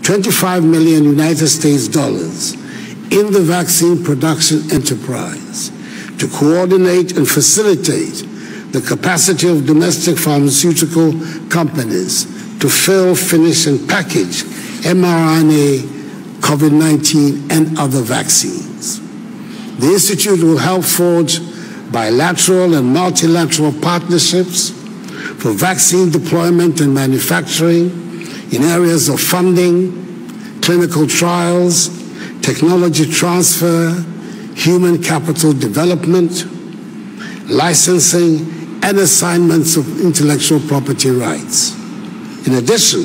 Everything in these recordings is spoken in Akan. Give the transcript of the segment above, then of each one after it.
$25 million United States dollars in the vaccine production enterprise to coordinate and facilitate the capacity of domestic pharmaceutical companies to fill, finish, and package mRNA, COVID-19, and other vaccines. The Institute will help forge bilateral and multilateral partnerships for vaccine deployment and manufacturing in areas of funding, clinical trials, technology transfer, human capital development, licensing, and assignments of intellectual property rights. In addition,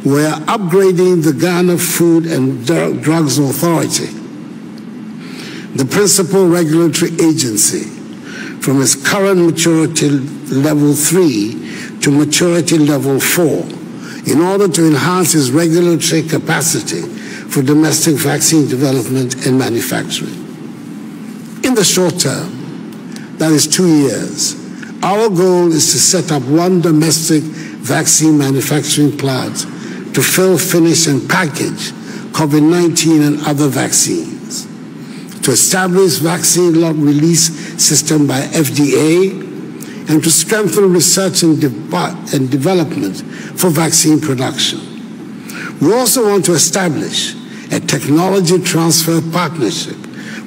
we are upgrading the Ghana Food and Drugs Authority, the principal regulatory agency, from its current maturity level 3 to maturity level 4 in order to enhance its regulatory capacity for domestic vaccine development and manufacturing. In the short term, that is 2 years, our goal is to set up one domestic vaccine manufacturing plant to fill, finish, and package COVID-19 and other vaccines, to establish vaccine lot release system by FDA, and to strengthen research and development for vaccine production. We also want to establish a technology transfer partnership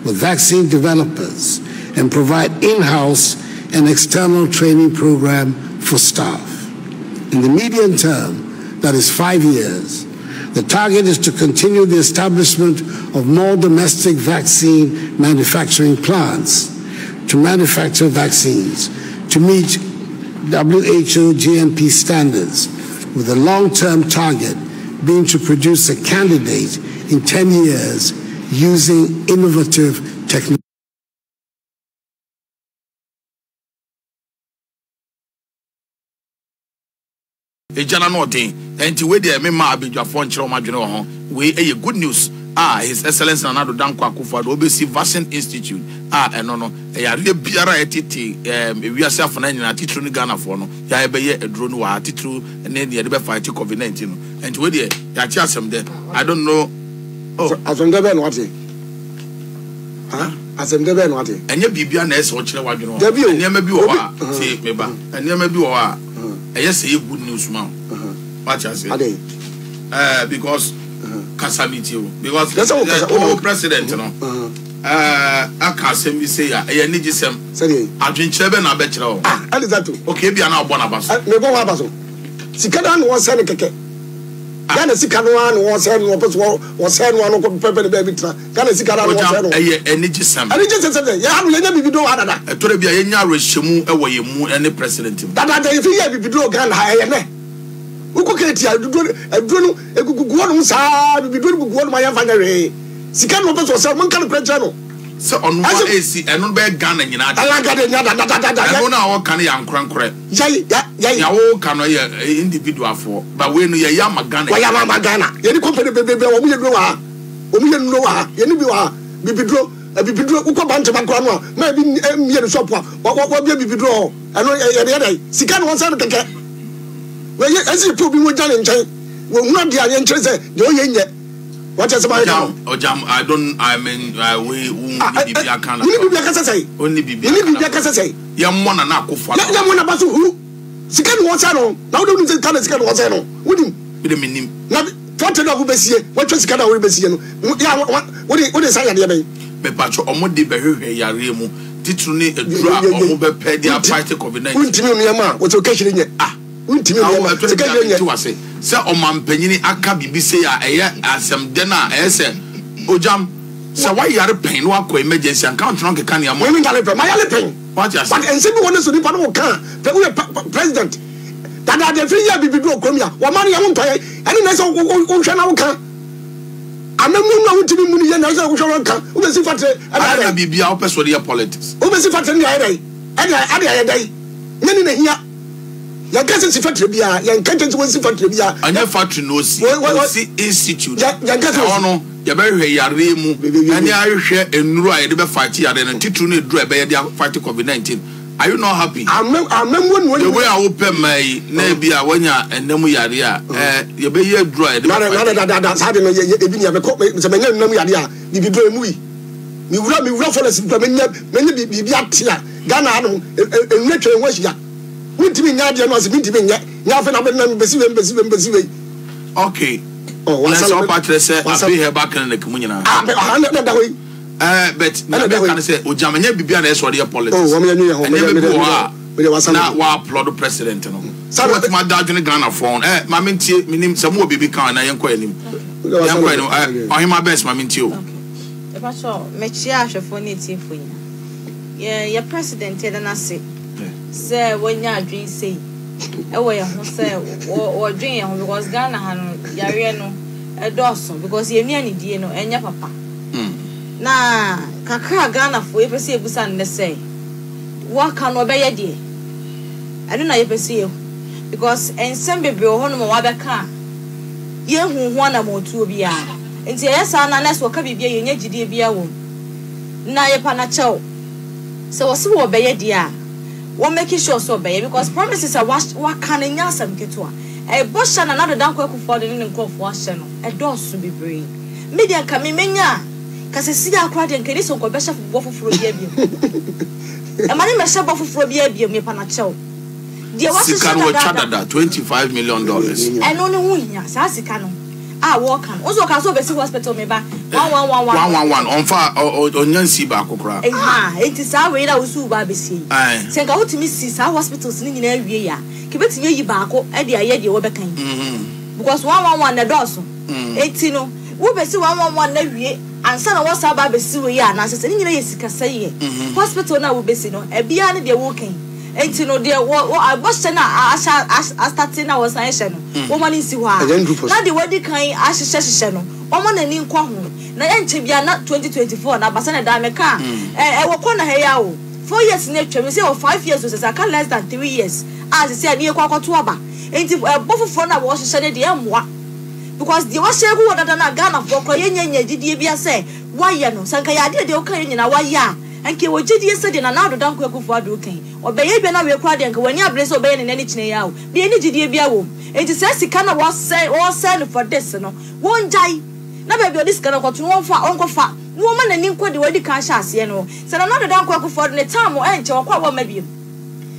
with vaccine developers and provide in-house and external training program for staff. In the medium term, that is 5 years, the target is to continue the establishment of more domestic vaccine manufacturing plants to manufacture vaccines to meet WHO GMP standards, with a long-term target being to produce a candidate in 10 years using innovative technology. Ejana no ten enti we dey me ma abedwafo nkyere o madwene ho we good news His Excellency Addo Danko Akufo-Addo obesi Vaccine Institute eno no ya re biara etete wiase afona nyina titru ni Ghana fo no ya ebeye eduro no wa titru ne de be fight COVID-19 no enti we dey ya chi asem de I don't know asem de be no ate asem de be no ate enye bibia na ese o kire wadwene ho enye ma bi wo ha see me ba enye ma bi wo ha say good news man. What you say? Because Casamity, because the president, you know, I can't say me say, I need some. I drink Cheben, I bet you. And is that too? Okay, be an Abonabas. Me go Abaso. Sikadan was sending a cake. Ghana Sikadan was sending one of Pepper Baby. Ghana Sikadan was sending a need some. I just said, yeah, I'm going to do that. I told you, I know Shimu away moon and the president. That if you do Ghana, I who could get you? I don't know. A good one, sir, we do go on my family. Sikan was someone kind of pressure. So on one AC and on bed Ghana, you know, I don't know how can you crank correct. Yeah, all can individual for, but when you are Yama Ghana, Ghana, any company, baby, we don't know, you be a bidro, who come to my grandma, maybe near shop, what will be withdraw? I know Sikan was out of the cat. Well, as you put me with Johnny, will not be an interest. What is about jam? I don't. I mean, we won't be a can. Only be a say. Young one and Akufa. Young one about who? Second what's on. Now don't you tell us second what's on? Wouldn't be the meaning. Now, what to be what was Canada will be seeing? What is I? Me patcho omo de behwe ya remu titune edura omo be pe dia fight COVID-19 untimi me ma what occasion nye untimi me ma second nye wase se omampanyini aka bibi se ya eye asem de na ese ojam se wa yare pen no akọ emergency account no keka ne amo me ngale pe ma yale pen what you say but ense bi wona so ni pa no kan pe we president dada de free ya bibi do okromia wo ma ne ya wontoye ene na se wo hwe na wo kan Anamu na utimi muni ye na so wo hwe kan wo be si fatre ana bibia wo person dey politics wo be si fatre ni ayedai ade ayedai nyani na hia ya kase si fatre bia ya nkante si won si fatre bia anya fatre no si institute ya kase ono ya be hwe yare mu ani ahwe enuru a ye de be fight yare no titru no eduru e be ye de fight COVID-19 Are you not happy? I'm the way I open my nebia when you and then we are here. You be here dry. That's how you even have a cop. It's a man, no, idea. Be doing movie. Me will for us. Many be here. Ghana, and nature and West. Wouldn't be Nadia, was meant to be nothing about them. Okay. Oh, what's up, Patricia? I'll be here back in the communion. But I can say, Ujamania Bibian is what your politics. Oh, now, why applaud the president? So, what my dad in Ghana phone? My minty, meaning some more baby car, and I am quite him. I'm my best, my minty. If I saw Mechia for native for you. Yeah, your president, and I say, sir, when you are dream, say, away, say, or dream, because Ghana had Yariano, a Dawson, because you're near Dino and your papa. Na kakra Ghana for you see busan ne say what can obey ye die I don't know you see because ensem bebre ho no wa beka ye hu ho na motu bia enti yesa na nes wo ka bibia ye nya gidie bia wo na ye pa na chew so wo se wo obey die a wo make sure so obey because promises are what can nya sam keto a e bo sha na do dan kwa kufo de ne nkofo ahye no e do so bebre media ka me menya Kasi si akwa de nkeni so nkobesha fubo fufuro bia bia. E mani mesha bo fufuro bia bia me pa na chew. De wa se chadada $25 million. Eno ne hu nya sa sika no. Ah wo kan. Ozo ka so be si hospital me ba 111 on fa onyansi ba kokora. Enti sa we na usu ba be si. Se nka hotimi si sa hospitals ni nyina awie ya. Ke betimi yi ba ko e de aye de wo be kan. Because 111 na doso. Enti no wo be si 111 na wie ansa na wasa ba be si we ya na se ni nyina yesika saye hospital na wo be si no e bia ne de wo kan enti no de wo aboshe na a starting na was na hye no wo mani si ho a na de wadi kan a hye no o mo na ni nkwa ho na ye nche bia na 2024 na basa na da me ka wo ko na he ya wo 4 years na twem se o 5 years so se ka less than 3 years as se ni kwa kwato aba enti bofofo na wo hye ne de emwa because the was share who na Ghana for koyenye gidie bia say why no sanka ya de okan nyina waya enke wo gidie se de na do dan kwa kufu ado kan obeye bia na we kwa de nka wani abre so obeye ne nani kine ya wo bia ni gidie bia wo enti se sika na wo say for this no won jai na be this kana kwato won fa onko fa no ma nani nko de wadi kan sha ase no se na do dan kwa kufu ado ne time enche wo kwa wo mabiem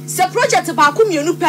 se project ba ko mienu pe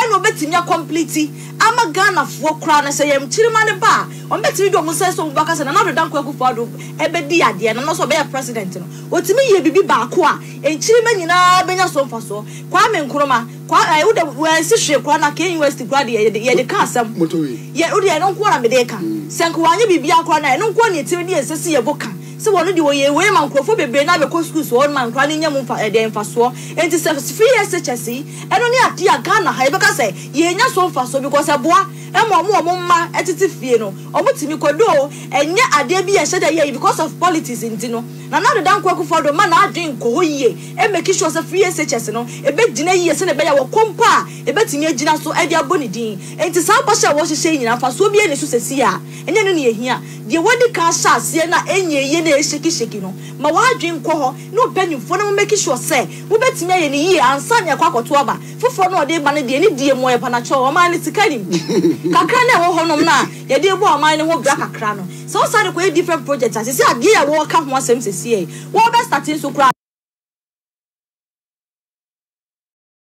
eno betimi complete ama Ghana fo kra na se yem chirima ne ba o betimi do mo se so baka se na do dan kwa kufu ado ebedi ade na no so be president no otimi ye bibi ba ko a enchirima nyina benya so mfaso kwa me nkroma kwa wo de we si hwe kwa na K University kwa de ye de ka asam ye wo de no ko na me de ka se nko anya bibi akwa na no ko ne timi de esesi ye boka se wono de wo ye we man krofo bebe na be ko school so on man kwa ne nyam mfa de mfaso enti se free SHS eno ne ade a Ghana ha ebeka se ye nya so mfaso because aboa emo ma etiti fie no omutimi kodo enye ade bi ye hye de ye because of politics enti no na do dan kwa kufodo ma na adwen ko hoye e make sure se free SHS no e be gina yiye se ne be ya wo kompa e betimi agina so e de aboni din enti sa bosha wo hye nyina mfaso bi ene so sesi a enye no ne ye hia de wodi ka sha ase na enye ye na sheki no ma wa adwen ko ho no benifo no make sure se wo betimi aye ne yiye ansa ne kwa koto aba fofo no de ba ne de ni die mo ye pa na cho o ma ne sikani kakra na wo honom na ye de bo o ma ne ho bra kakra no so sare ko different projects as se ade ya wo ka ho asem sesi e wo be starting so kra